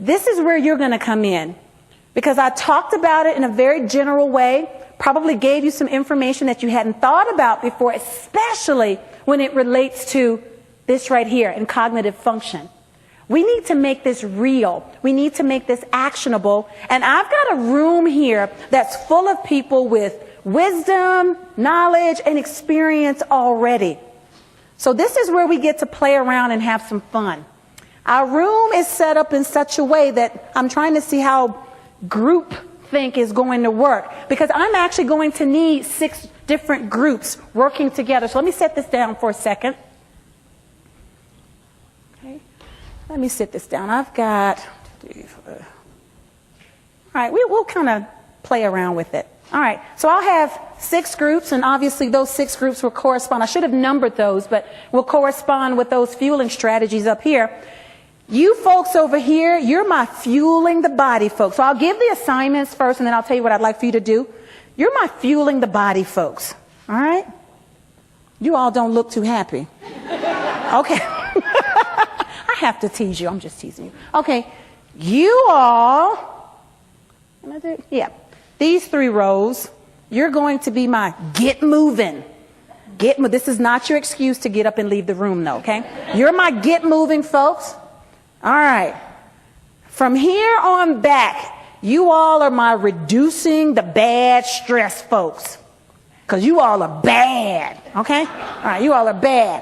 This is where you're going to come in, because I talked about it in a very general way, probably gave you some information that you hadn't thought about before, especially when it relates to this right here in cognitive function. We need to make this real. We need to make this actionable. And I've got a room here that's full of people with wisdom, knowledge, and experience already. So this is where we get to play around and have some fun. Our room is set up in such a way that I'm trying to see how group think is going to work, because I'm actually going to need 6 different groups working together. So let me set this down for a second. Okay, let me sit this down. I've got, all right, we'll kind of play around with it. All right, so I'll have 6 groups, and obviously those 6 groups will correspond. I should have numbered those, but will correspond with those fueling strategies up here. You folks over here, you're my fueling the body folks. So I'll give the assignments first, and then I'll tell you what I'd like for you to do. You're my fueling the body folks. All right? You all don't look too happy. Okay. I have to tease you. I'm just teasing you. Okay. You all, yeah, these 3 rows, you're going to be my get moving. This is not your excuse to get up and leave the room, though, okay? You're my get moving folks. All right. From here on back, you all are my reducing the bad stress folks. Because you all are bad, okay? All right, you all are bad.